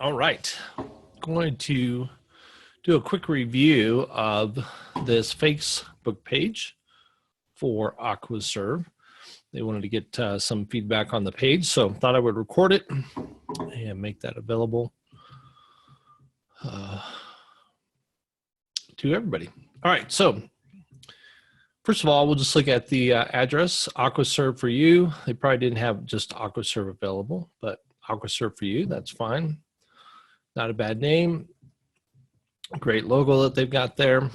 All right, going to do a quick review of this Facebook page for Aqua Serve. They wanted to get some feedback on the page, so thought I would record it and make that available to everybody. All right, so first of all, we'll just look at the address, Aqua Serve for you. They probably didn't have just Aqua Serve available, but Aqua Serve for you, that's fine. Not a bad name. Great logo that they've got there.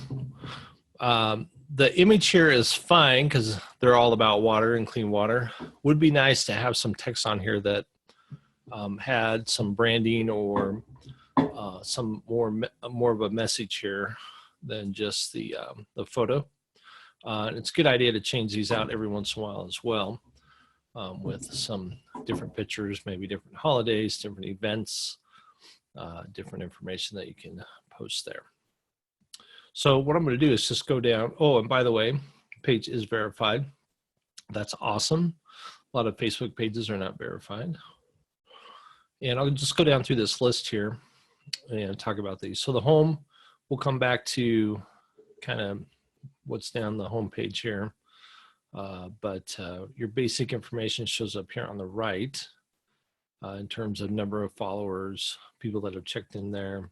The image here is fine because they're all about water and clean water. Would be nice to have some text on here that had some branding or some more of a message here than just the photo. It's a good idea to change these out every once in a while as well, with some different pictures, maybe different holidays, different events, different information that you can post there. So what I'm going to do is just go down. Oh, and by the way, page is verified. That's awesome. A lot of Facebook pages are not verified. And I'll just go down through this list here and talk about these. So the home, we'll come back to kind of what's down the home page here. But your basic information shows up here on the right in terms of number of followers, people that have checked in there,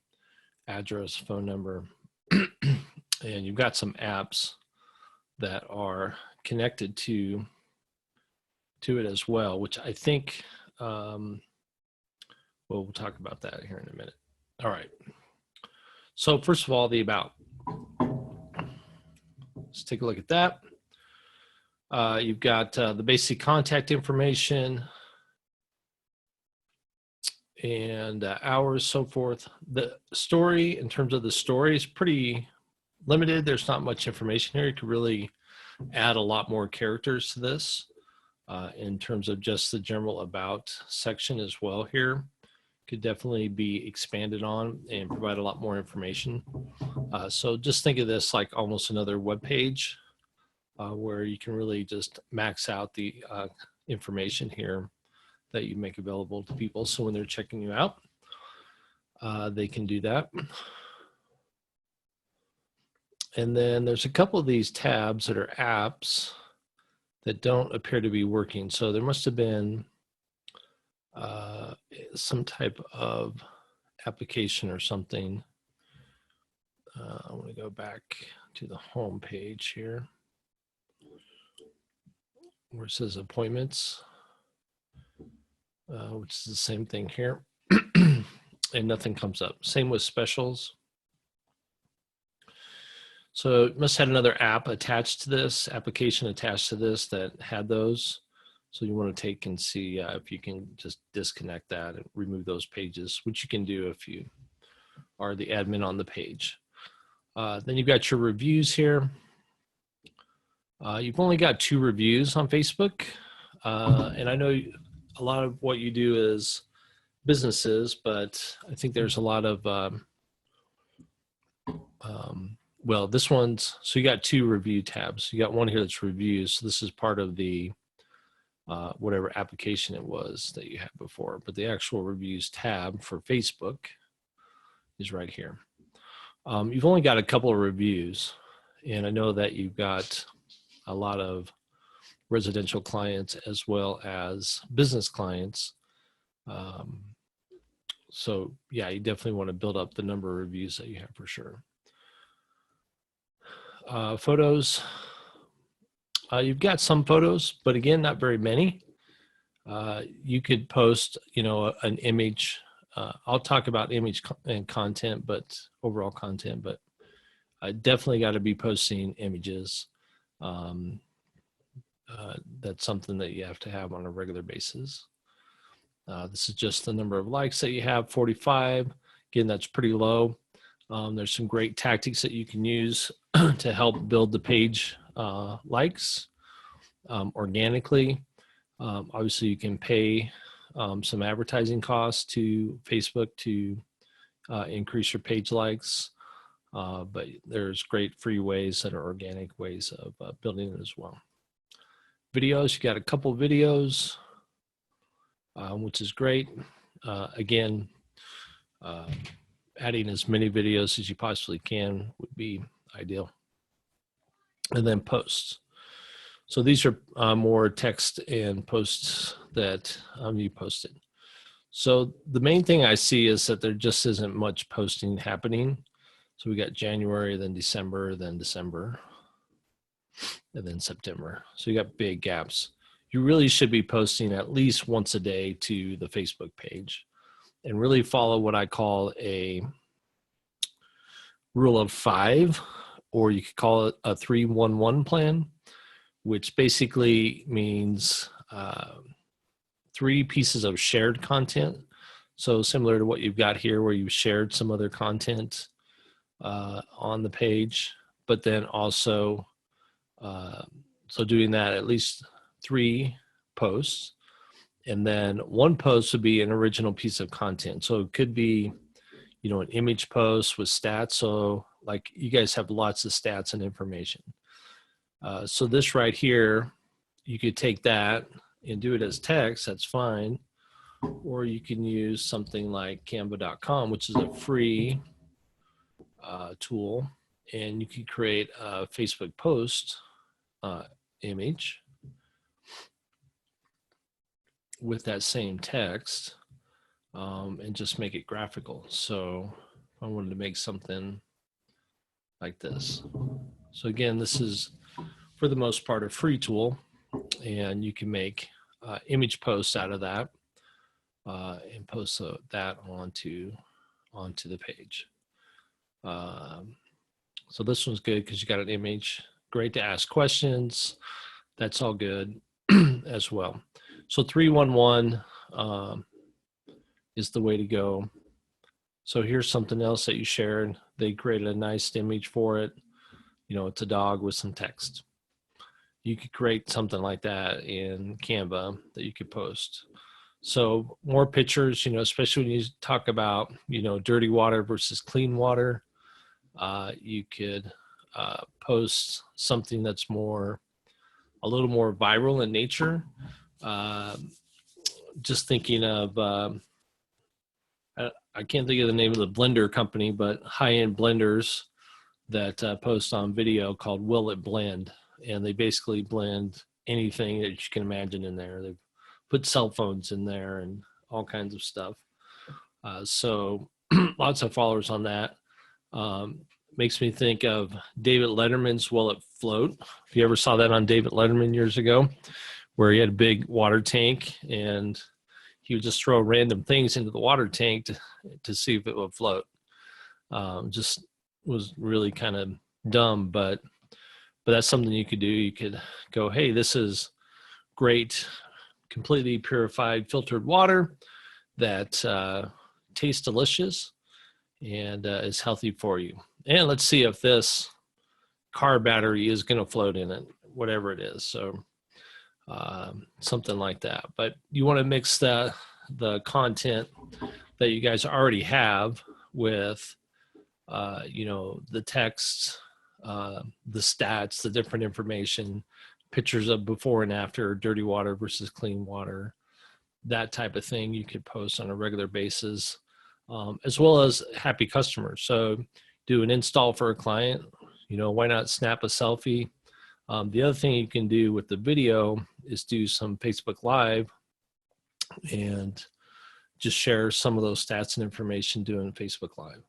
address, phone number, and you've got some apps that are connected to it as well, which I think, well, we'll talk about that here in a minute. All right. So first of all, the about. Let's take a look at that. You've got the basic contact information and hours, so forth. The story, in terms of the story, is pretty limited. There's not much information here. You could really add a lot more characters to this in terms of just the general about section as well here. Could definitely be expanded on and provide a lot more information. So just think of this like almost another web page where you can really just max out the information here that you make available to people. So when they're checking you out, they can do that. And then there's a couple of these tabs that are apps that don't appear to be working. So there must have been some type of application or something. I want to go back to the home page here where it says appointments. Which is the same thing here, and nothing comes up. Same with specials. So it must have another app attached to this, application attached to this that had those. So you want to take and see if you can just disconnect that and remove those pages, which you can do if you are the admin on the page. Then you've got your reviews here. You've only got 2 reviews on Facebook, and I know a lot of what you do is businesses, but I think there's a lot of, well, this one's, so you got 2 review tabs. You got one here that's reviews. So this is part of the, whatever application it was that you had before, but the actual reviews tab for Facebook is right here. You've only got a couple of reviews, and I know that you've got a lot of residential clients as well as business clients. So yeah, you definitely want to build up the number of reviews that you have for sure. Photos, you've got some photos, but again, not very many. You could post, you know, an image. I'll talk about image and content, but overall content, but I definitely got to be posting images. That's something that you have to have on a regular basis. This is just the number of likes that you have, 45. Again, that's pretty low. There's some great tactics that you can use to help build the page likes organically. Obviously, you can pay some advertising costs to Facebook to increase your page likes, but there's great free ways that are organic ways of building it as well. Videos, you got a couple videos, which is great. Again, Adding as many videos as you possibly can would be ideal. And then posts. So these are more text and posts that you posted. So the main thing I see is that there just isn't much posting happening. So we got January, then December, and then September. So you got big gaps. You really should be posting at least once a day to the Facebook page and really follow what I call a rule of 5, or you could call it a 3-1-1 plan, which basically means 3 pieces of shared content. So similar to what you've got here where you've shared some other content on the page, but then also, so doing that at least 3 posts, and then 1 post would be an original piece of content. So it could be, you know, an image post with stats. So like you guys have lots of stats and information. So this right here, you could take that and do it as text, that's fine. Or you can use something like canva.com, which is a free tool, and you can create a Facebook post image with that same text and just make it graphical. So I wanted to make something like this. So again, this is for the most part a free tool, and you can make image posts out of that and post that onto the page. So this one's good because you got an image. Great to ask questions. That's all good as well. So 3-1-1 is the way to go. So here's something else that you shared. They created a nice image for it. You know, it's a dog with some text. You could create something like that in Canva that you could post. So more pictures, you know, especially when you talk about, you know, dirty water versus clean water, you could post something that's a little more viral in nature. Just thinking of, I can't think of the name of the blender company, but high-end blenders that post on video called Will It Blend. And they basically blend anything that you can imagine in there. They've put cell phones in there and all kinds of stuff. So lots of followers on that. Makes me think of David Letterman's Will It Float. If you ever saw that on David Letterman years ago, where he had a big water tank and he would just throw random things into the water tank to see if it would float. Just was really kind of dumb, but that's something you could do. You could go, hey, this is great, completely purified, filtered water that tastes delicious and is healthy for you. And let's see if this car battery is going to float in it, whatever it is. So something like that. But you want to mix the content that you guys already have with, you know, the text, the stats, the different information, pictures of before and after, dirty water versus clean water, that type of thing you could post on a regular basis, as well as happy customers. So do an install for a client, you know, why not snap a selfie? The other thing you can do with the video is do some Facebook Live and just share some of those stats and information doing Facebook Live.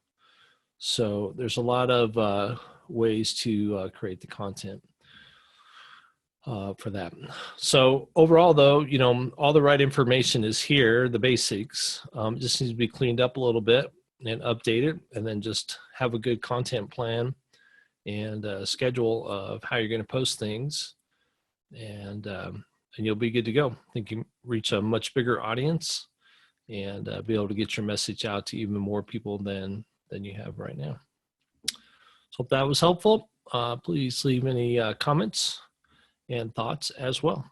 So there's a lot of ways to create the content for that. So overall though, you know, all the right information is here, the basics. It just needs to be cleaned up a little bit and updated, and then just have a good content plan and a schedule of how you're going to post things, and you'll be good to go. I think you reach a much bigger audience and be able to get your message out to even more people than you have right now. So hope that was helpful. Please leave any comments and thoughts as well.